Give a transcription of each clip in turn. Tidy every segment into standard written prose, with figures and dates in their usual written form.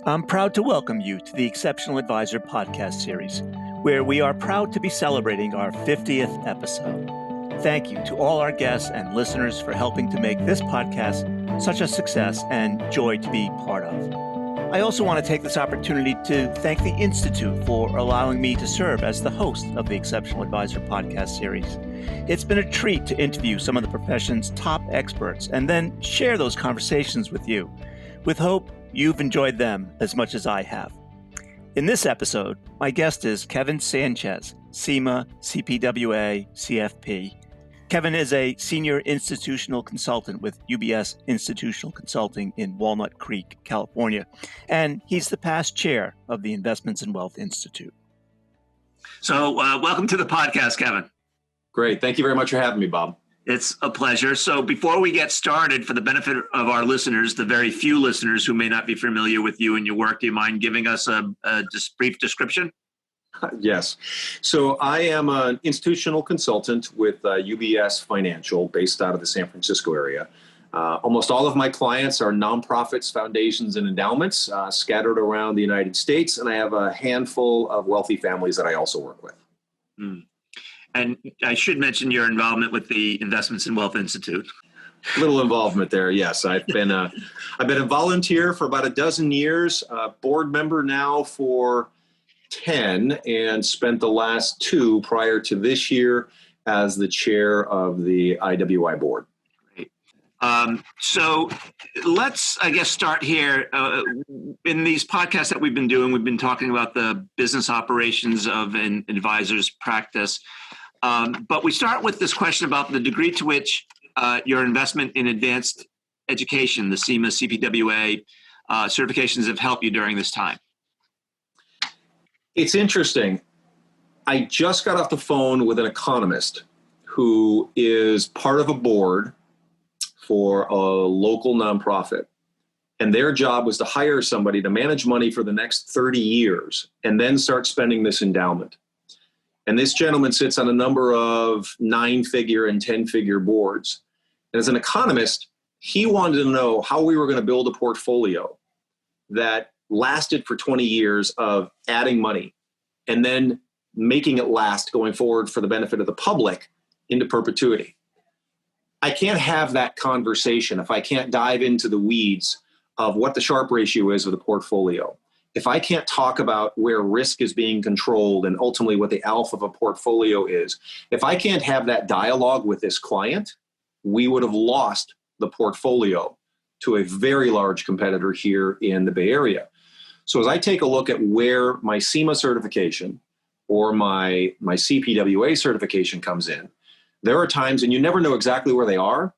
I'm proud to welcome you to the Exceptional Advisor podcast series, where we are proud to be celebrating our 50th episode. Thank you to all our guests and listeners for helping to make this podcast such a success and joy to be part of. I also want to take this opportunity to thank the Institute for allowing me to serve as the host of the Exceptional Advisor podcast series. It's been a treat to interview some of the profession's top experts and then share those conversations with you, with hope you've enjoyed them as much as I have. In this episode, my guest is Kevin Sánchez, CIMA, CPWA, CFP. Kevin is a senior institutional consultant with UBS Institutional Consulting in Walnut Creek, California, and he's the past chair of the Investments and Wealth Institute. So welcome to the podcast, Kevin. Great. Thank you very much for having me, Bob. It's a pleasure. So before we get started, for the benefit of our listeners, the very few listeners who may not be familiar with you and your work, do you mind giving us a just brief description? Yes. So I am an institutional consultant with UBS Financial based out of the San Francisco area. Almost all of my clients are nonprofits, foundations, and endowments scattered around the United States. And I have a handful of wealthy families that I also work with. Mm. And I should mention your involvement with the Investments and Wealth Institute. Little involvement there, yes. I've been a volunteer for about a dozen years, board member now for 10, and spent the last 2 prior to this year as the chair of the IWI board. Great. So let's, I guess, start here. In these podcasts that we've been doing, we've been talking about the business operations of an advisor's practice. But we start with this question about the degree to which your investment in advanced education, the CIMA, CPWA certifications have helped you during this time. It's interesting. I just got off the phone with an economist who is part of a board for a local nonprofit. And their job was to hire somebody to manage money for the next 30 years and then start spending this endowment. And this gentleman sits on a number of 9-figure and 10-figure boards. And as an economist, he wanted to know how we were going to build a portfolio that lasted for 20 years of adding money and then making it last going forward for the benefit of the public into perpetuity. I can't have that conversation if I can't dive into the weeds of what the Sharpe ratio is of the portfolio. If I can't talk about where risk is being controlled and ultimately what the alpha of a portfolio is, if I can't have that dialogue with this client, we would have lost the portfolio to a very large competitor here in the Bay Area. So as I take a look at where my CIMA certification or my CPWA certification comes in, there are times, and you never know exactly where they are,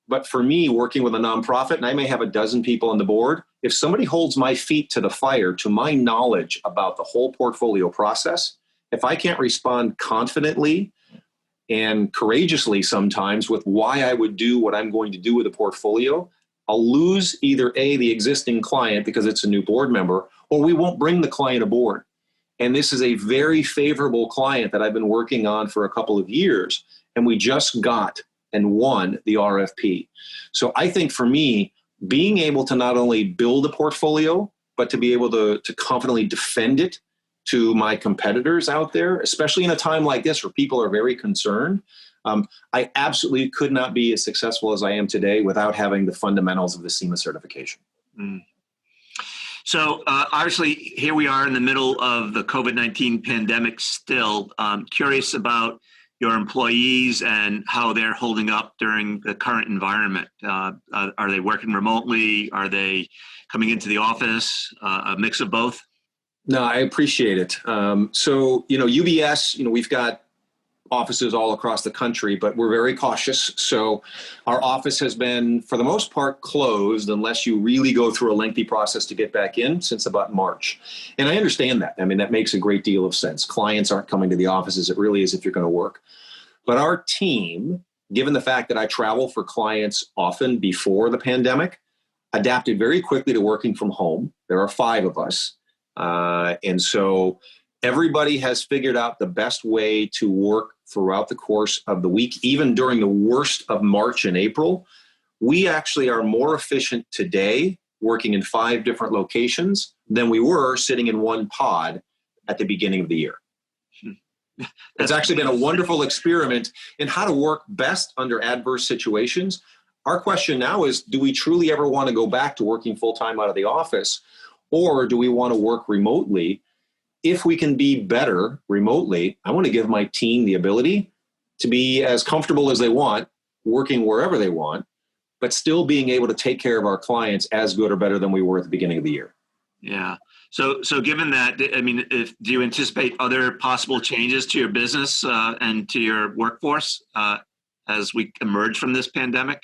but for me, working with a nonprofit, and I may have a dozen people on the board, if somebody holds my feet to the fire, to my knowledge about the whole portfolio process, if I can't respond confidently and courageously sometimes with why I would do what I'm going to do with a portfolio, I'll lose either A, the existing client because it's a new board member, or we won't bring the client aboard. And this is a very favorable client that I've been working on for a couple of years, and we just got and won the RFP. So I think for me, being able to not only build a portfolio, but to be able to confidently defend it to my competitors out there, especially in a time like this where people are very concerned, I absolutely could not be as successful as I am today without having the fundamentals of the CIMA certification. Mm. So obviously, here we are in the middle of the COVID-19 pandemic still. Curious about your employees and how they're holding up during the current environment. Are they working remotely? Are they coming into the office? A mix of both? No, I appreciate it. So, UBS, we've got offices all across the country, but we're very cautious. So our office has been, for the most part, closed unless you really go through a lengthy process to get back in since about March. And I understand that. I mean, that makes a great deal of sense. Clients aren't coming to the offices. It really is if you're going to work. But our team, given the fact that I travel for clients often before the pandemic, adapted very quickly to working from home. There are 5 of us. And so everybody has figured out the best way to work throughout the course of the week, even during the worst of March and April. We actually are more efficient today working in 5 different locations than we were sitting in one pod at the beginning of the year. It's actually been a wonderful experiment in how to work best under adverse situations. Our question now is, do we truly ever want to go back to working full-time out of the office, or do we want to work remotely? If we can be better remotely, I want to give my team the ability to be as comfortable as they want, working wherever they want, but still being able to take care of our clients as good or better than we were at the beginning of the year. Yeah. So given that, I mean, do you anticipate other possible changes to your business and to your workforce as we emerge from this pandemic?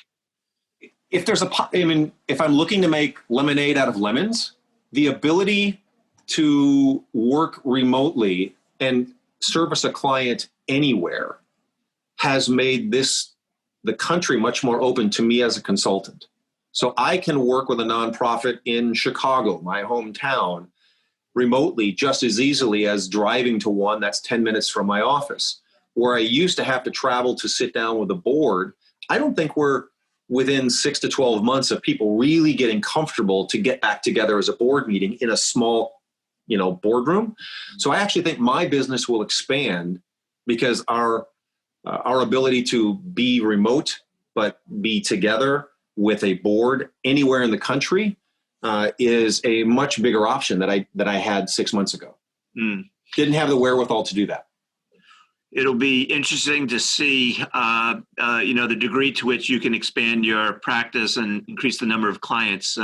If I'm looking to make lemonade out of lemons, the ability to work remotely and service a client anywhere has made the country much more open to me as a consultant. So I can work with a nonprofit in Chicago, my hometown, remotely just as easily as driving to one that's 10 minutes from my office. Where I used to have to travel to sit down with a board, I don't think we're within 6 to 12 months of people really getting comfortable to get back together as a board meeting in a small, boardroom. So I actually think my business will expand because our ability to be remote but be together with a board anywhere in the country is a much bigger option that I had 6 months ago. Didn't have the wherewithal to do that. It'll be interesting to see, the degree to which you can expand your practice and increase the number of clients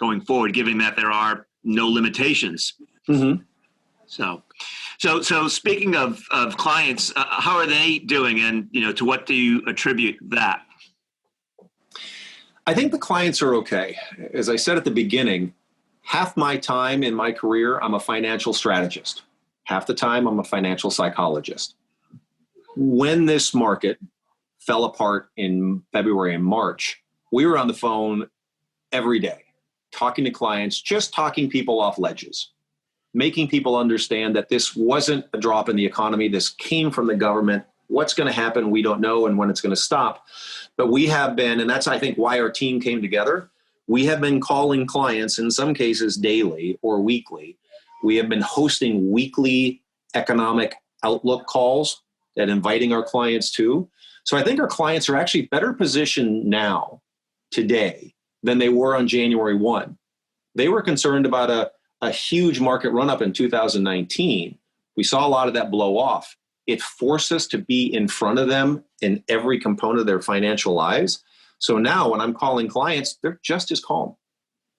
going forward, given that there are no limitations. Mm-hmm. So speaking of clients, how are they doing, and to what do you attribute that? I think the clients are okay. As I said at the beginning, half my time in my career, I'm a financial strategist. Half the time, I'm a financial psychologist. When this market fell apart in February and March, we were on the phone every day, talking to clients, just talking people off ledges, making people understand that this wasn't a drop in the economy. This came from the government. What's going to happen, we don't know, and when it's going to stop. But we have been, and that's, I think, why our team came together. We have been calling clients, in some cases daily or weekly. We have been hosting weekly economic outlook calls and inviting our clients to. So I think our clients are actually better positioned now, today, than they were on January 1. They were concerned about a huge market run-up in 2019. We saw a lot of that blow off. It forced us to be in front of them in every component of their financial lives. So now when I'm calling clients, they're just as calm.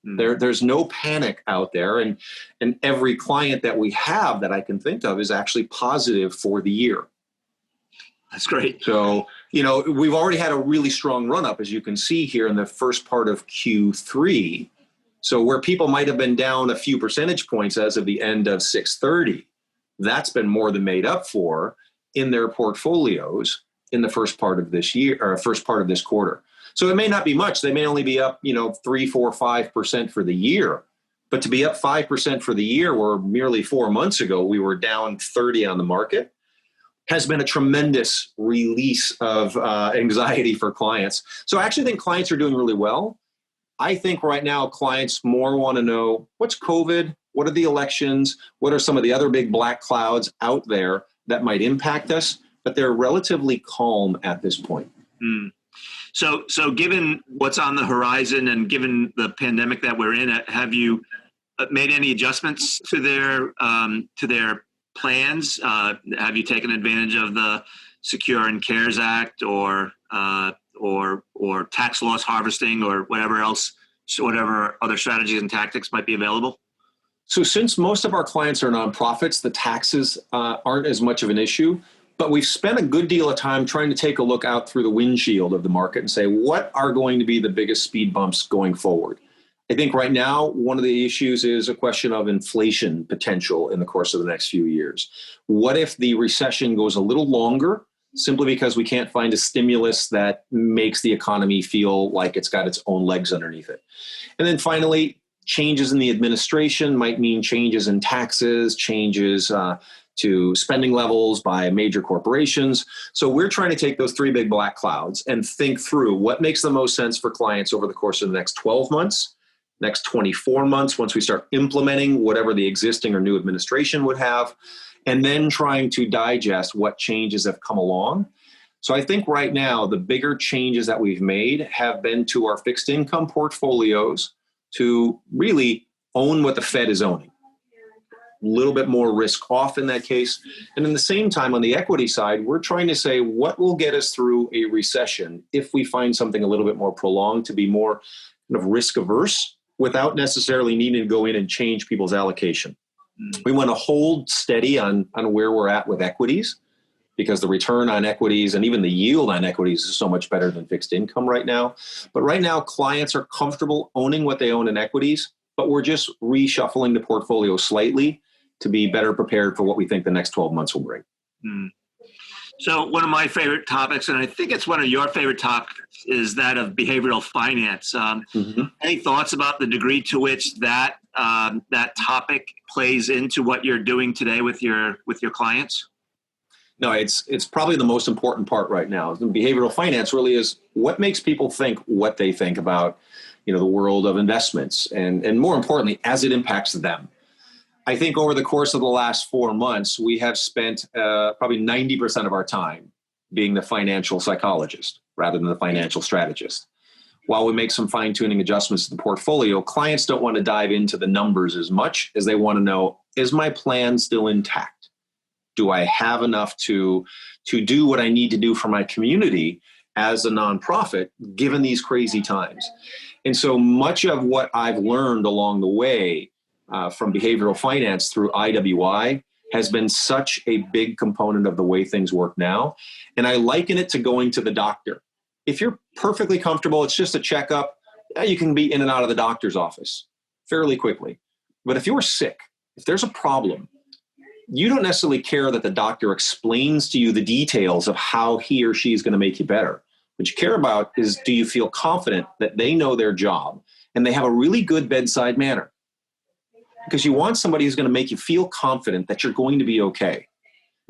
There's no panic out there. And every client that we have that I can think of is actually positive for the year. That's great. So, we've already had a really strong run up, as you can see here in the first part of Q3. So where people might have been down a few percentage points as of the end of 6/30, that's been more than made up for in their portfolios in the first part of this year, or first part of this quarter. So it may not be much. They may only be up, 3, 4, 5% for the year. But to be up 5% for the year, where merely 4 months ago we were down 30 on the market, has been a tremendous release of anxiety for clients. So I actually think clients are doing really well. I think right now clients more want to know, what's COVID? What are the elections? What are some of the other big black clouds out there that might impact us? But they're relatively calm at this point. So given what's on the horizon and given the pandemic that we're in, have you made any adjustments to their plans? Have you taken advantage of the Secure and CARES Act or tax loss harvesting or whatever other strategies and tactics might be available? So since most of our clients are nonprofits, the taxes aren't as much of an issue, but we've spent a good deal of time trying to take a look out through the windshield of the market and say, what are going to be the biggest speed bumps going forward? I think right now, one of the issues is a question of inflation potential in the course of the next few years. What if the recession goes a little longer, simply because we can't find a stimulus that makes the economy feel like it's got its own legs underneath it? And then finally, changes in the administration might mean changes in taxes, changes to spending levels by major corporations. So we're trying to take those 3 big black clouds and think through what makes the most sense for clients over the course of the next 12 months next 24 months once we start implementing whatever the existing or new administration would have, and then trying to digest what changes have come along. So I think right now, the bigger changes that we've made have been to our fixed income portfolios to really own what the Fed is owning. A little bit more risk off in that case. And in the same time, on the equity side, we're trying to say what will get us through a recession if we find something a little bit more prolonged, to be more kind of risk averse without necessarily needing to go in and change people's allocation. We want to hold steady on where we're at with equities, because the return on equities and even the yield on equities is so much better than fixed income right now. But right now, clients are comfortable owning what they own in equities, but we're just reshuffling the portfolio slightly to be better prepared for what we think the next 12 months will bring. So one of my favorite topics, and I think it's one of your favorite topics, is that of behavioral finance. Any thoughts about the degree to which that topic plays into what you're doing today with your clients? No, it's probably the most important part right now. Behavioral finance really is what makes people think what they think about, the world of investments, and more importantly, as it impacts them. I think over the course of the last 4 months, we have spent probably 90% of our time being the financial psychologist rather than the financial strategist. While we make some fine-tuning adjustments to the portfolio, clients don't want to dive into the numbers as much as they want to know, is my plan still intact? Do I have enough to do what I need to do for my community as a nonprofit, given these crazy times? And so much of what I've learned along the way from behavioral finance through IWI has been such a big component of the way things work now. And I liken it to going to the doctor. If you're perfectly comfortable, it's just a checkup, you can be in and out of the doctor's office fairly quickly. But if you're sick, if there's a problem, you don't necessarily care that the doctor explains to you the details of how he or she is going to make you better. What you care about is, do you feel confident that they know their job and they have a really good bedside manner? Because you want somebody who's going to make you feel confident that you're going to be okay.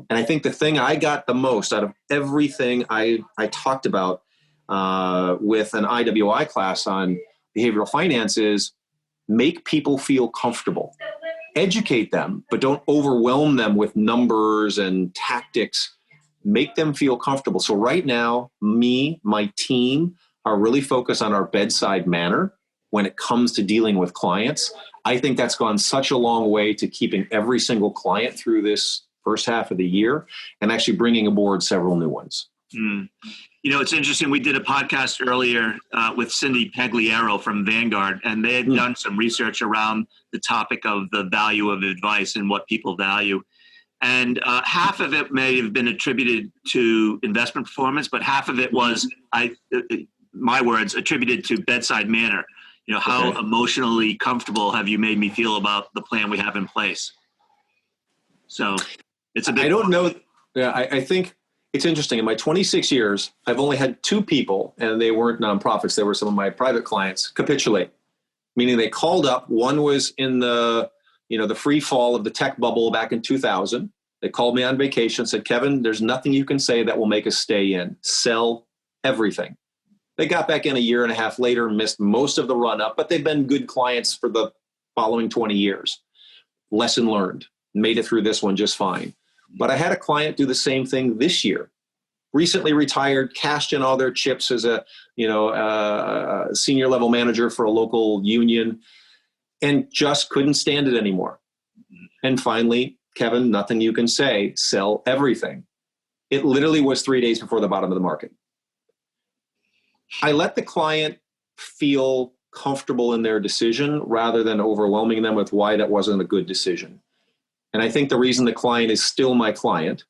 And I think the thing I got the most out of everything I talked about with an IWI class on behavioral finance is make people feel comfortable. Educate them, but don't overwhelm them with numbers and tactics. Make them feel comfortable. So right now, my team are really focused on our bedside manner when it comes to dealing with clients. I think that's gone such a long way to keeping every single client through this first half of the year and actually bringing aboard several new ones. It's interesting. We did a podcast earlier with Cindy Pagliaro from Vanguard, and they had done some research around the topic of the value of advice and what people value. And half of it may have been attributed to investment performance, but half of it was, my words, attributed to bedside manner. How emotionally comfortable have you made me feel about the plan we have in place? So it's a big... I don't know. Yeah, I think it's interesting. In my 26 years, I've only had 2 people, and they weren't nonprofits. They were some of my private clients, capitulate, meaning they called up. One was in the free fall of the tech bubble back in 2000. They called me on vacation, said, Kevin, there's nothing you can say that will make us stay in. Sell everything. They got back in a year and a half later, missed most of the run up, but they've been good clients for the following 20 years. Lesson learned, made it through this one just fine. But I had a client do the same thing this year. Recently retired, cashed in all their chips as a senior level manager for a local union, and just couldn't stand it anymore. And finally, Kevin, nothing you can say, sell everything. It literally was 3 days before the bottom of the market. I let the client feel comfortable in their decision rather than overwhelming them with why that wasn't a good decision. And I think the reason the client is still my client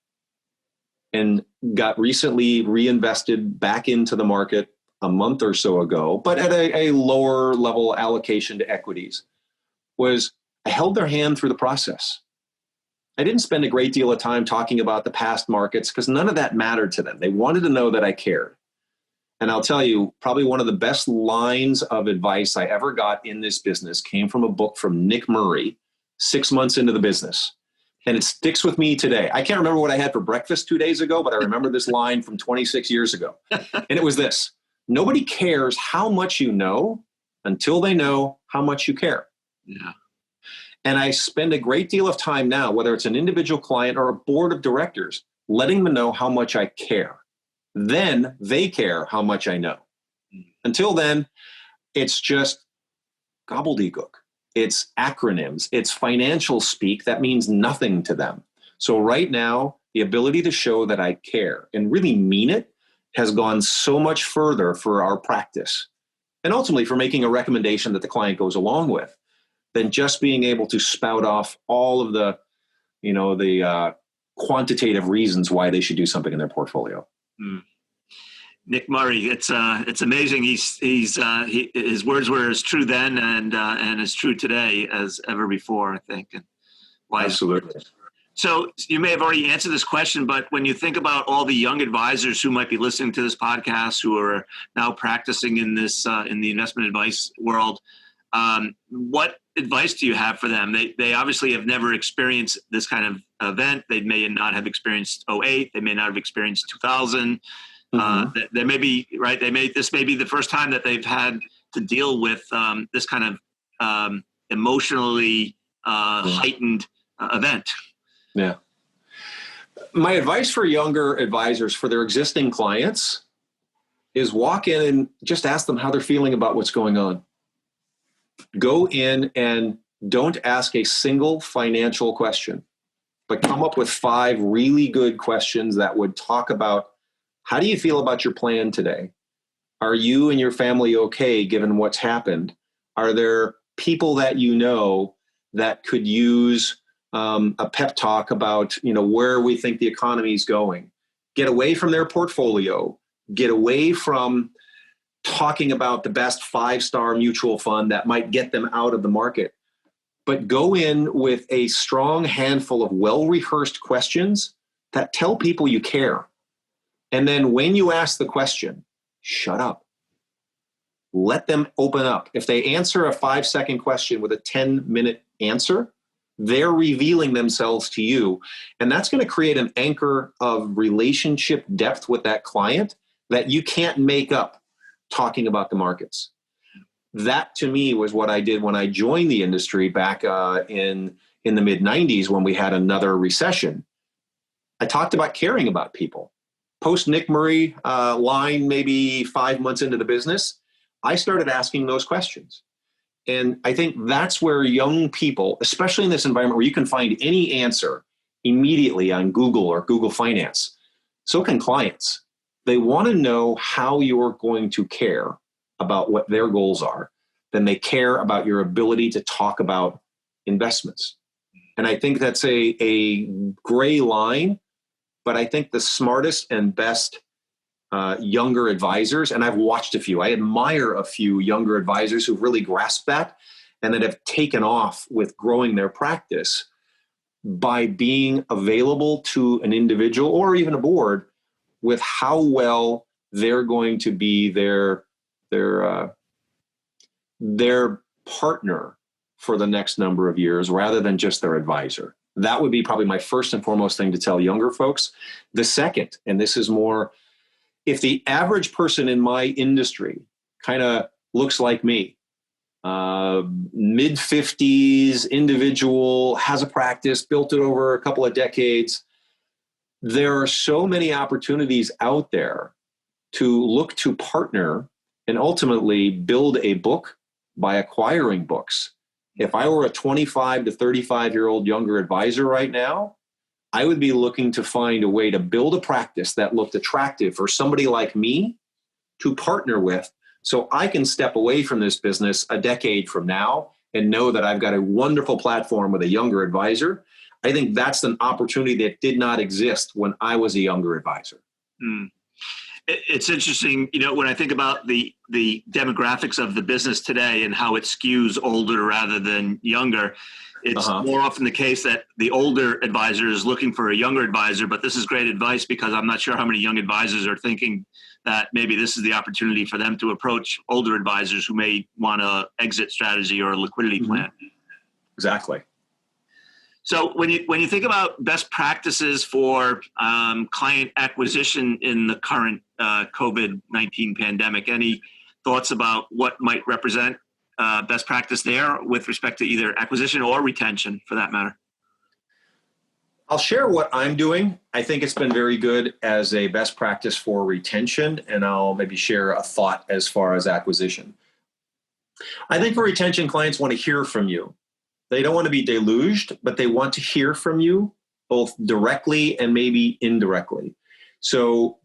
and got recently reinvested back into the market a month or so ago, but at a lower level allocation to equities, was I held their hand through the process. I didn't spend a great deal of time talking about the past markets because none of that mattered to them. They wanted to know that I cared. And I'll tell you, probably one of the best lines of advice I ever got in this business came from a book from Nick Murray, 6 months into the business. And it sticks with me today. I can't remember what I had for breakfast 2 days ago, but I remember this line from 26 years ago. And it was this: nobody cares how much you know until they know how much you care. Yeah. And I spend a great deal of time now, whether it's an individual client or a board of directors, letting them know how much I care. Then they care how much I know. Until then, it's just gobbledygook. It's acronyms. It's financial speak that means nothing to them. So right now, the ability to show that I care and really mean it has gone so much further for our practice, and ultimately for making a recommendation that the client goes along with, than just being able to spout off all of the, quantitative reasons why they should do something in their portfolio. Nick Murray, it's amazing. His words were as true then and as true today as ever before, I think. And absolutely. So you may have already answered this question, but when you think about all the young advisors who might be listening to this podcast, who are now practicing in this in the investment advice world, what advice do you have for them? They obviously have never experienced this kind of event. They may not have experienced 2008. They may not have experienced 2000. They may be right. This may be the first time that they've had to deal with this kind of emotionally heightened event. Yeah. My advice for younger advisors for their existing clients is walk in and just ask them how they're feeling about what's going on. Go in and don't ask a single financial question, but come up with 5 really good questions that would talk about, how do you feel about your plan today? Are you and your family okay given what's happened? Are there people that you know that could use a pep talk about, where we think the economy is going? Get away from their portfolio. Get away from talking about the best 5-star mutual fund that might get them out of the market. But go in with a strong handful of well-rehearsed questions that tell people you care. And then when you ask the question, shut up. Let them open up. If they answer a 5-second question with a 10-minute answer, they're revealing themselves to you. And that's going to create an anchor of relationship depth with that client that you can't make up talking about the markets. That to me was what I did when I joined the industry back in the mid-90s when we had another recession. I talked about caring about people. Post Nick Murray line, maybe 5 months into the business, I started asking those questions. And I think that's where young people, especially in this environment where you can find any answer immediately on Google or Google Finance, so can clients. They want to know how you're going to care about what their goals are. Then they care about your ability to talk about investments. And I think that's a gray line, but I think the smartest and best younger advisors, and I've watched a few, I admire a few younger advisors who've really grasped that and that have taken off with growing their practice by being available to an individual or even a board with how well they're going to be their partner for the next number of years rather than just their advisor. That would be probably my first and foremost thing to tell younger folks. The second, and this is more, if the average person in my industry kind of looks like me, mid-50s individual, has a practice, built it over a couple of decades, there are so many opportunities out there to look to partner and ultimately build a book by acquiring books. If I were a 25 to 35-year-old younger advisor right now, I would be looking to find a way to build a practice that looked attractive for somebody like me to partner with, so I can step away from this business a decade from now and know that I've got a wonderful platform with a younger advisor. I think that's an opportunity that did not exist when I was a younger advisor. It's interesting, when I think about the demographics of the business today and how it skews older rather than younger, it's more often the case that the older advisor is looking for a younger advisor, but this is great advice because I'm not sure how many young advisors are thinking that maybe this is the opportunity for them to approach older advisors who may want an exit strategy or a liquidity plan. Exactly. So when you think about best practices for client acquisition in the current COVID-19 pandemic, any thoughts about what might represent best practice there with respect to either acquisition or retention for that matter? I'll share what I'm doing. I think it's been very good as a best practice for retention, and I'll maybe share a thought as far as acquisition. I think for retention, clients want to hear from you. They don't want to be deluged, but they want to hear from you both directly and maybe indirectly. So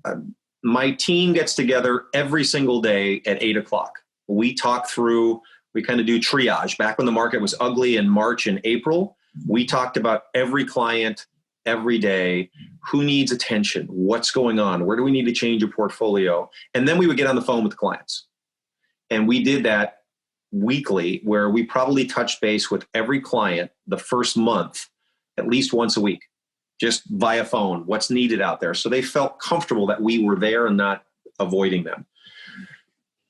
my team gets together every single day at 8 o'clock. We talk through, we kind of do triage. Back when the market was ugly in March and April, we talked about every client every day. Who needs attention? What's going on? Where do we need to change your portfolio? And then we would get on the phone with the clients. And we did that weekly, where we probably touched base with every client the first month, at least once a week, just via phone, what's needed out there. So they felt comfortable that we were there and not avoiding them.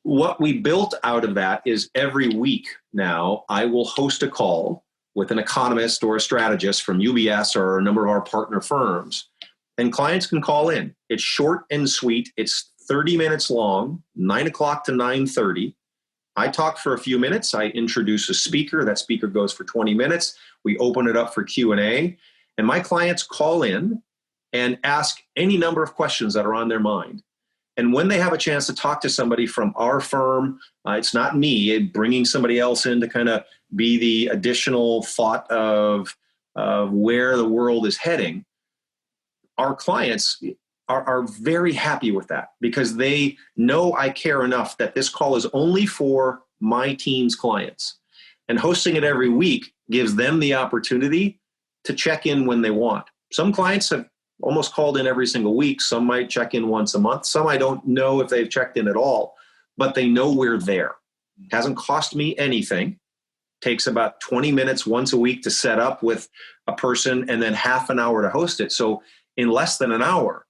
What we built out of that is every week now, I will host a call with an economist or a strategist from UBS or a number of our partner firms, and clients can call in. It's short and sweet. It's 30 minutes long, 9 o'clock to 9:30. I talk for a few minutes. I introduce a speaker. That speaker goes for 20 minutes. We open it up for Q&A, and my clients call in and ask any number of questions that are on their mind. And when they have a chance to talk to somebody from our firm, it's not me bringing somebody else in to kind of be the additional thought of where the world is heading. Our clients are very happy with that because they know I care enough that this call is only for my team's clients. And hosting it every week gives them the opportunity to check in when they want. Some clients have almost called in every single week. Some might check in once a month. Some I don't know if they've checked in at all, but they know we're there. It hasn't cost me anything. Takes about 20 minutes once a week to set up with a person and then half an hour to host it. So in less than an hour,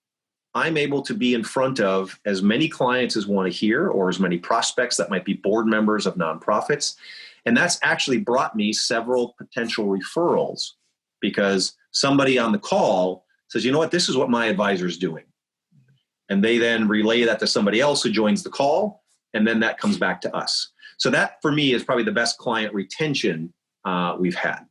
I'm able to be in front of as many clients as want to hear, or as many prospects that might be board members of nonprofits. And that's actually brought me several potential referrals because somebody on the call says, you know what, this is what my advisor is doing. And they then relay that to somebody else who joins the call, and then that comes back to us. So that, for me, is probably the best client retention we've had.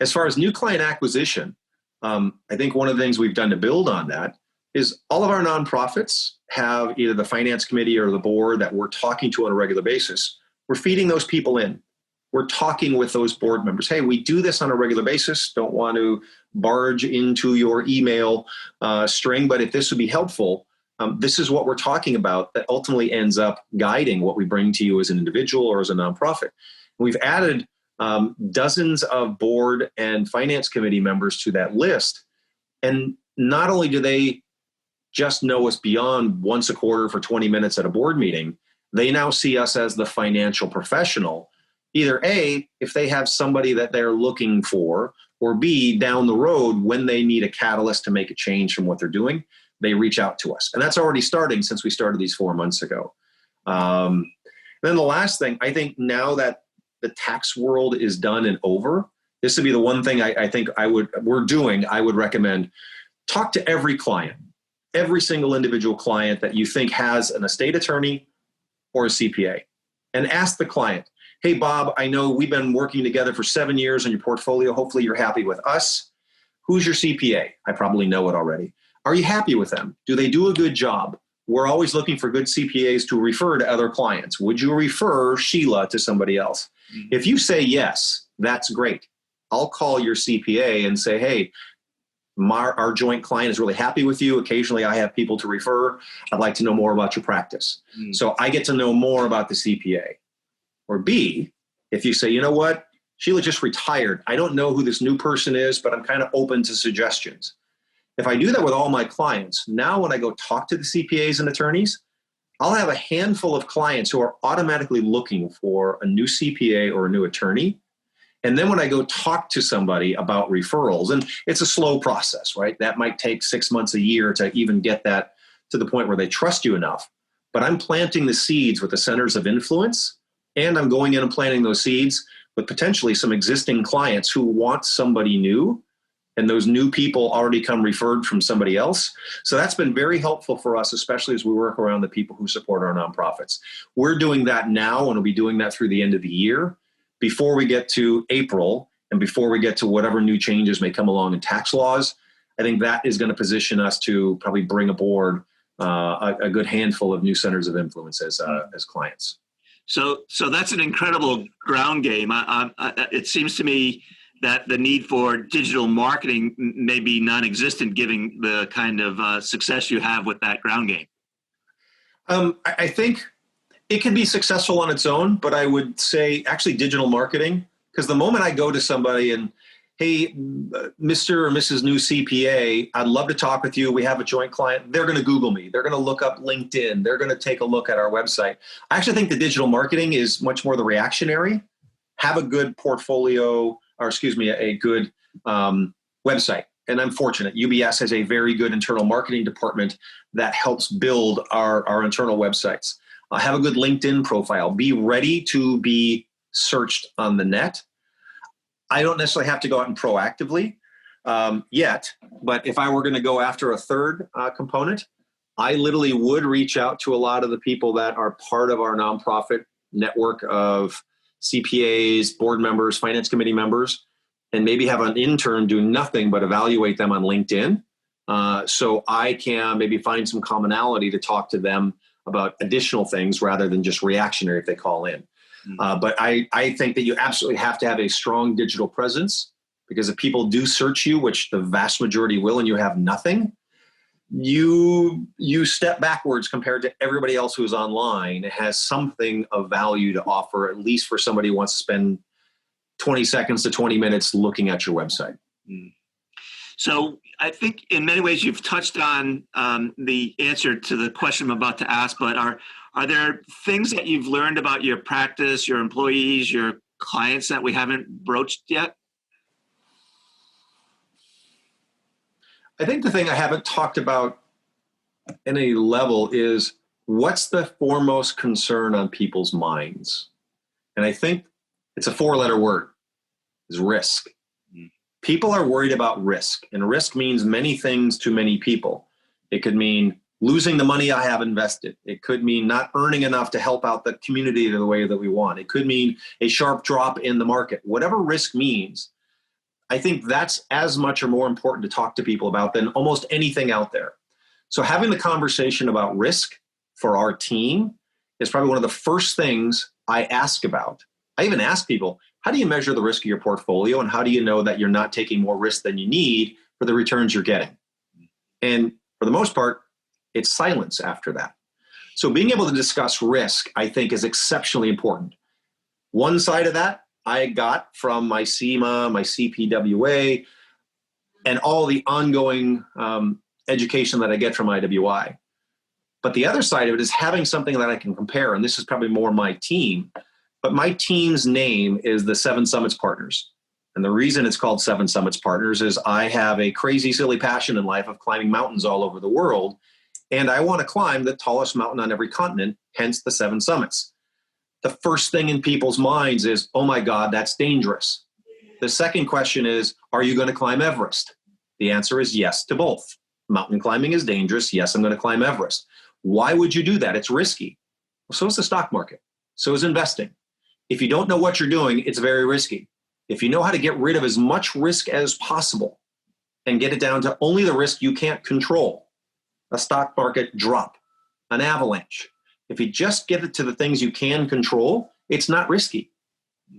As far as new client acquisition, I think one of the things we've done to build on that is all of our nonprofits have either the finance committee or the board that we're talking to on a regular basis. We're feeding those people in. We're talking with those board members. Hey, we do this on a regular basis. Don't want to barge into your email string, but if this would be helpful, this is what we're talking about that ultimately ends up guiding what we bring to you as an individual or as a nonprofit. We've added dozens of board and finance committee members to that list. And not only do they just know us beyond once a quarter for 20 minutes at a board meeting, they now see us as the financial professional. Either A, if they have somebody that they're looking for, or B, down the road when they need a catalyst to make a change from what they're doing, they reach out to us. And that's already starting since we started these 4 months ago. Then the last thing, I think now that the tax world is done and over, this would be the one thing I think I would recommend. Talk to every client, every single individual client that you think has an estate attorney or a CPA, and ask the client, hey, Bob, I know we've been working together for 7 years on your portfolio. Hopefully you're happy with us. Who's your CPA? I probably know it already. Are you happy with them? Do they do a good job? We're always looking for good CPAs to refer to other clients. Would you refer Sheila to somebody else? Mm-hmm. If you say yes, that's great. I'll call your CPA and say, hey, our joint client is really happy with you. Occasionally I have people to refer. I'd like to know more about your practice. Mm-hmm. So I get to know more about the CPA. Or B, if you say, you know what, Sheila just retired. I don't know who this new person is, but I'm kind of open to suggestions. If I do that with all my clients, now when I go talk to the CPAs and attorneys, I'll have a handful of clients who are automatically looking for a new CPA or a new attorney. And then when I go talk to somebody about referrals, and it's a slow process, right? That might take 6 months, a year to even get that to the point where they trust you enough. But I'm planting the seeds with the centers of influence, and I'm going in and planting those seeds with potentially some existing clients who want somebody new and those new people already come referred from somebody else. So that's been very helpful for us, especially as we work around the people who support our nonprofits. We're doing that now, and we'll be doing that through the end of the year before we get to April and before we get to whatever new changes may come along in tax laws. I think that is going to position us to probably bring aboard a good handful of new centers of influence as clients. So that's an incredible ground game. It seems to me that the need for digital marketing may be non-existent, given the kind of success you have with that ground game. I think it can be successful on its own, but I would say actually digital marketing, because the moment I go to somebody and, hey, Mr. or Mrs. New CPA, I'd love to talk with you. We have a joint client. They're going to Google me. They're going to look up LinkedIn. They're going to take a look at our website. I actually think the digital marketing is much more the reactionary. Have a good portfolio, or a good website. And I'm fortunate. UBS has a very good internal marketing department that helps build our internal websites. Have a good LinkedIn profile. Be ready to be searched on the net. I don't necessarily have to go out and proactively yet, but if I were going to go after a third component, I literally would reach out to a lot of the people that are part of our nonprofit network of CPAs, board members, finance committee members, and maybe have an intern do nothing but evaluate them on LinkedIn. So I can maybe find some commonality to talk to them about additional things rather than just reactionary if they call in. But I think that you absolutely have to have a strong digital presence, because if people do search you, which the vast majority will, and you have nothing, you step backwards compared to everybody else who's online. It has something of value to offer, at least for somebody who wants to spend 20 seconds to 20 minutes looking at your website. So I think in many ways you've touched on the answer to the question I'm about to ask, but are there things that you've learned about your practice, your employees, your clients that we haven't broached yet? I think the thing I haven't talked about at any level is what's the foremost concern on people's minds? And I think it's a 4-letter word, is risk. People are worried about risk, and risk means many things to many people. It could mean losing the money I have invested. It could mean not earning enough to help out the community the way that we want. It could mean a sharp drop in the market. Whatever risk means, I think that's as much or more important to talk to people about than almost anything out there. So having the conversation about risk for our team is probably one of the first things I ask about. I even ask people, how do you measure the risk of your portfolio, and how do you know that you're not taking more risk than you need for the returns you're getting? And for the most part, it's silence after that. So being able to discuss risk, I think, is exceptionally important. One side of that I got from my CIMA, my CPWA, and all the ongoing education that I get from IWI. But the other side of it is having something that I can compare, and this is probably more my team. But my team's name is the Seven Summits Partners. And the reason it's called Seven Summits Partners is I have a crazy, silly passion in life of climbing mountains all over the world. And I want to climb the tallest mountain on every continent, hence the 7 summits. The first thing in people's minds is, oh my God, that's dangerous. The second question is, are you going to climb Everest? The answer is yes to both. Mountain climbing is dangerous. Yes, I'm going to climb Everest. Why would you do that? It's risky. Well, so is the stock market. So is investing. If you don't know what you're doing, it's very risky. If you know how to get rid of as much risk as possible and get it down to only the risk you can't control, a stock market drop, an avalanche. If you just get it to the things you can control, it's not risky.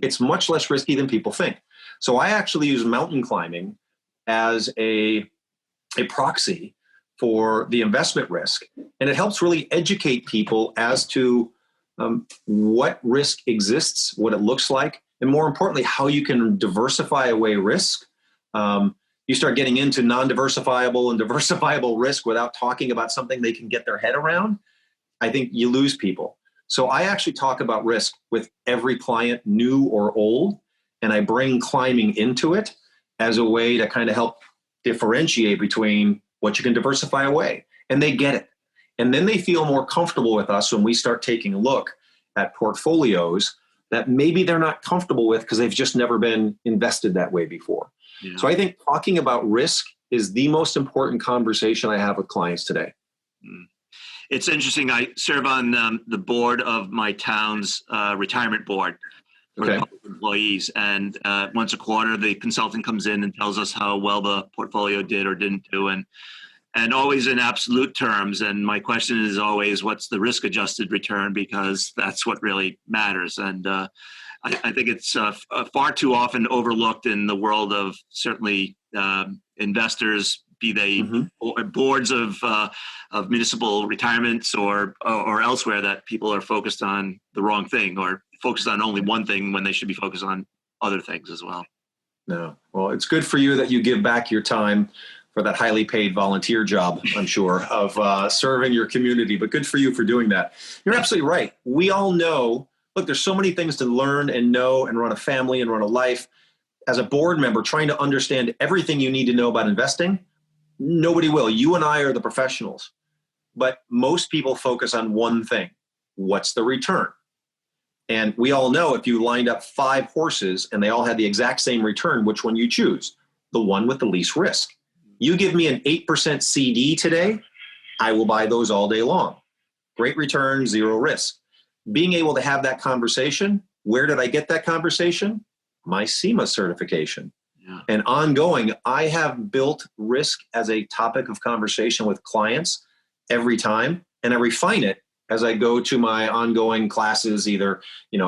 It's much less risky than people think. So I actually use mountain climbing as a proxy for the investment risk. And it helps really educate people as to what risk exists, what it looks like, and more importantly, how you can diversify away risk. You start getting into non-diversifiable and diversifiable risk without talking about something they can get their head around, I think you lose people. So I actually talk about risk with every client, new or old, and I bring climbing into it as a way to kind of help differentiate between what you can diversify away. And they get it. And then they feel more comfortable with us when we start taking a look at portfolios that maybe they're not comfortable with because they've just never been invested that way before. Yeah. So I think talking about risk is the most important conversation I have with clients today. It's interesting. I serve on the board of my town's retirement board for the public employees. And once a quarter, the consultant comes in and tells us how well the portfolio did or didn't do. And always in absolute terms. And my question is always, what's the risk-adjusted return? Because that's what really matters. And I think it's far too often overlooked in the world of certainly investors, be they boards of municipal retirements or elsewhere, that people are focused on the wrong thing or focused on only one thing when they should be focused on other things as well. No. Well, it's good for you that you give back your time for that highly paid volunteer job, I'm sure, of serving your community. But good for you for doing that. You're absolutely right. We all know, look, there's so many things to learn and know and run a family and run a life. As a board member, trying to understand everything you need to know about investing, nobody will. You and I are the professionals. But most people focus on one thing. What's the return? And we all know if you lined up 5 horses and they all had the exact same return, which one you choose? The one with the least risk. You give me an 8% CD today, I will buy those all day long. Great return, 0 risk. Being able to have that conversation, where did I get that conversation? My CIMA certification. Yeah. And ongoing, I have built risk as a topic of conversation with clients every time, and I refine it as I go to my ongoing classes, either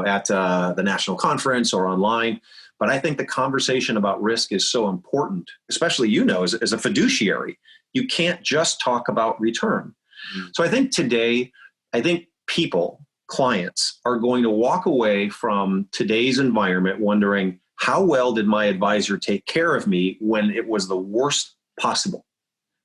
at the national conference or online. But I think the conversation about risk is so important, especially, as a fiduciary. You can't just talk about return. Mm-hmm. So I think today, people, clients, are going to walk away from today's environment wondering, how well did my advisor take care of me when it was the worst possible?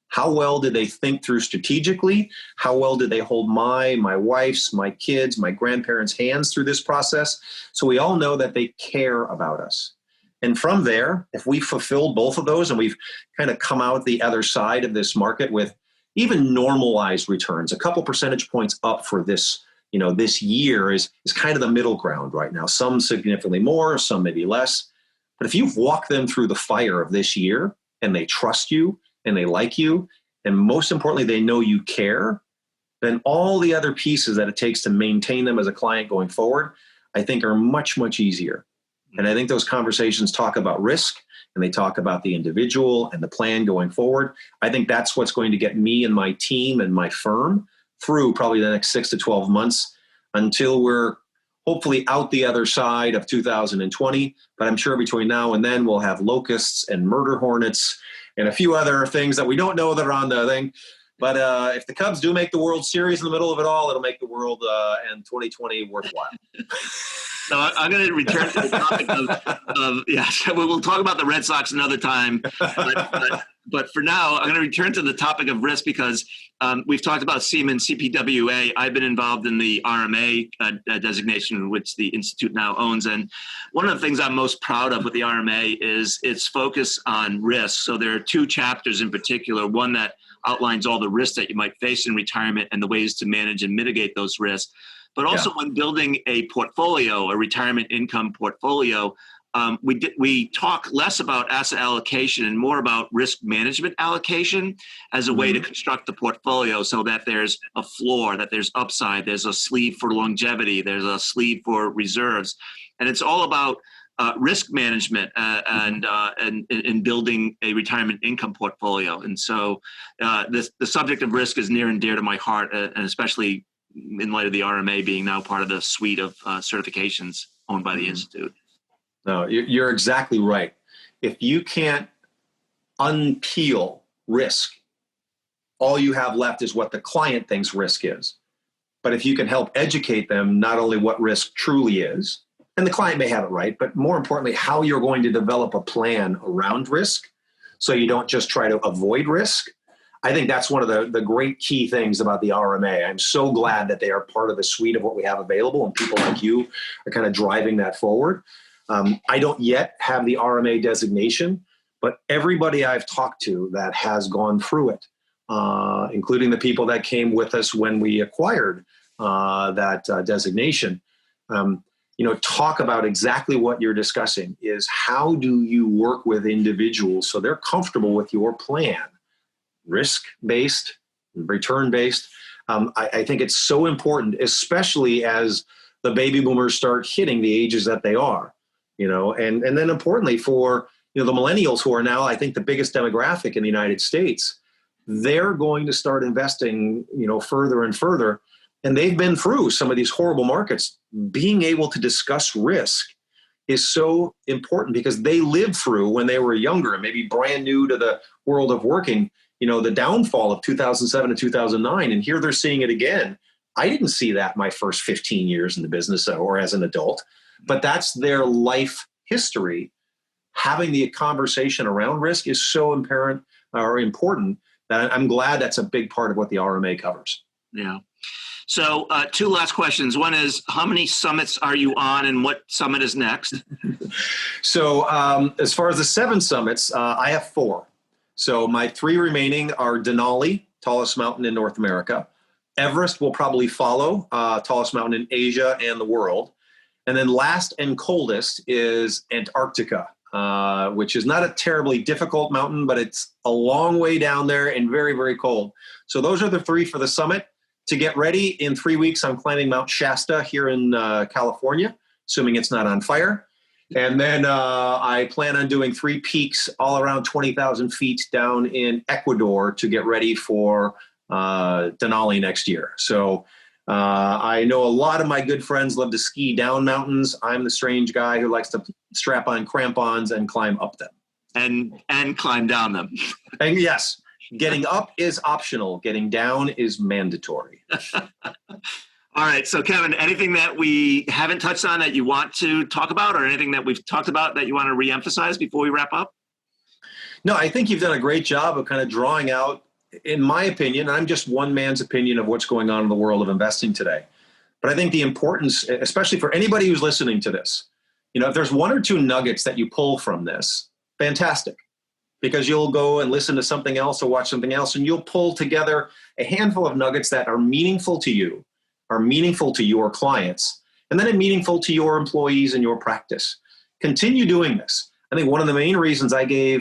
How well did they think through strategically? How well did they hold my wife's, my kids, my grandparents' hands through this process? So we all know that they care about us. And from there, if we fulfilled both of those and we've kind of come out the other side of this market with even normalized returns, a couple percentage points up for this, this year is kind of the middle ground right now. Some significantly more, some maybe less. But if you've walked them through the fire of this year and they trust you, and they like you, and most importantly, they know you care, then all the other pieces that it takes to maintain them as a client going forward, I think are much, much easier. And I think those conversations talk about risk, and they talk about the individual and the plan going forward. I think that's what's going to get me and my team and my firm through probably the next 6 to 12 months until we're hopefully out the other side of 2020. But I'm sure between now and then, we'll have locusts and murder hornets and a few other things that we don't know that are on the thing. But if the Cubs do make the World Series in the middle of it all, it'll make the world and 2020 worthwhile. So I'm going to return to the topic of we'll talk about the Red Sox another time. But for now, I'm going to return to the topic of risk because we've talked about CIMA and CPWA. I've been involved in the RMA designation, which the Institute now owns. And one of the things I'm most proud of with the RMA is its focus on risk. So there are 2 chapters in particular, one that outlines all the risks that you might face in retirement and the ways to manage and mitigate those risks. But also when building a portfolio, a retirement income portfolio, we talk less about asset allocation and more about risk management allocation as a way to construct the portfolio so that there's a floor, that there's upside, there's a sleeve for longevity, there's a sleeve for reserves. And it's all about risk management and in building a retirement income portfolio. And so the subject of risk is near and dear to my heart, and especially in light of the RMA being now part of the suite of certifications owned by the Institute. No, you're exactly right. If you can't unpeel risk, all you have left is what the client thinks risk is. But if you can help educate them not only what risk truly is, and the client may have it right, but more importantly, how you're going to develop a plan around risk so you don't just try to avoid risk. I think that's one of the great key things about the RMA. I'm so glad that they are part of the suite of what we have available, and people like you are kind of driving that forward. I don't yet have the RMA designation, but everybody I've talked to that has gone through it, including the people that came with us when we acquired that designation, talk about exactly what you're discussing is how do you work with individuals so they're comfortable with your plan, risk-based, return-based. I think it's so important, especially as the baby boomers start hitting the ages that they are, and then importantly for, the millennials who are now, I think, the biggest demographic in the United States, they're going to start investing, further and further. And they've been through some of these horrible markets. Being able to discuss risk is so important because they lived through when they were younger and maybe brand new to the world of working, the downfall of 2007 to 2009. And here they're seeing it again. I didn't see that my first 15 years in the business or as an adult, but that's their life history. Having the conversation around risk is so important that I'm glad that's a big part of what the RMA covers. Yeah. So 2 last questions. One is, how many summits are you on and what summit is next? So as far as the 7 summits, I have 4. So my 3 remaining are Denali, tallest mountain in North America. Everest will probably follow, tallest mountain in Asia and the world. And then last and coldest is Antarctica, which is not a terribly difficult mountain, but it's a long way down there and very, very cold. So those are the 3 for the summit. To get ready, in 3 weeks, I'm climbing Mount Shasta here in California, assuming it's not on fire. And then I plan on doing 3 peaks all around 20,000 feet down in Ecuador to get ready for Denali next year. So I know a lot of my good friends love to ski down mountains. I'm the strange guy who likes to strap on crampons and climb up them. And climb down them. And yes. Getting up is optional. Getting down is mandatory. All right. So, Kevin, anything that we haven't touched on that you want to talk about, or anything that we've talked about that you want to reemphasize before we wrap up? No, I think you've done a great job of kind of drawing out, in my opinion, I'm just one man's opinion of what's going on in the world of investing today. But I think the importance, especially for anybody who's listening to this, if there's 1 or 2 nuggets that you pull from this, fantastic. Because you'll go and listen to something else or watch something else, and you'll pull together a handful of nuggets that are meaningful to you, are meaningful to your clients, and then meaningful to your employees and your practice. Continue doing this. I think one of the main reasons I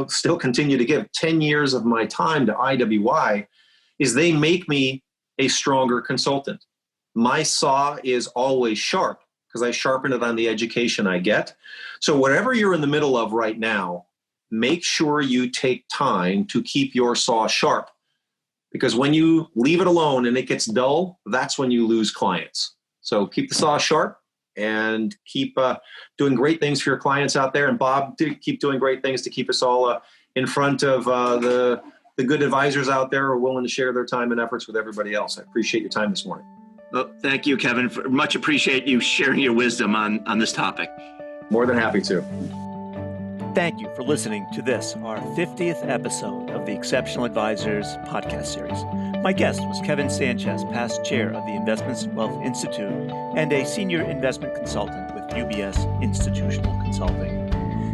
still continue to give 10 years of my time to IWI is they make me a stronger consultant. My saw is always sharp because I sharpen it on the education I get. So whatever you're in the middle of right now, make sure you take time to keep your saw sharp, because when you leave it alone and it gets dull, that's when you lose clients. So keep the saw sharp and keep doing great things for your clients out there. And Bob, keep doing great things to keep us all in front of the good advisors out there who are willing to share their time and efforts with everybody else. I appreciate your time this morning. Well, thank you, Kevin. Much appreciate you sharing your wisdom on this topic. More than happy to. Thank you for listening to this, our 50th episode of the Exceptional Advisors podcast series. My guest was Kevin Sánchez, past chair of the Investments and Wealth Institute and a senior investment consultant with UBS Institutional Consulting.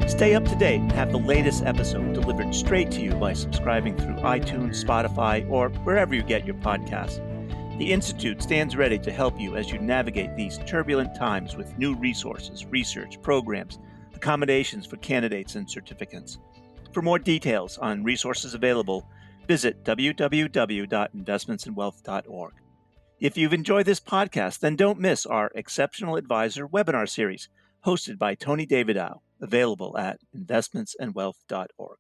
Stay up to date and have the latest episode delivered straight to you by subscribing through iTunes, Spotify, or wherever you get your podcasts. The Institute stands ready to help you as you navigate these turbulent times with new resources, research, programs, accommodations for candidates and certificates. For more details on resources available, visit www.investmentsandwealth.org. If you've enjoyed this podcast, then don't miss our Exceptional Advisor webinar series hosted by Tony Davidow, available at investmentsandwealth.org.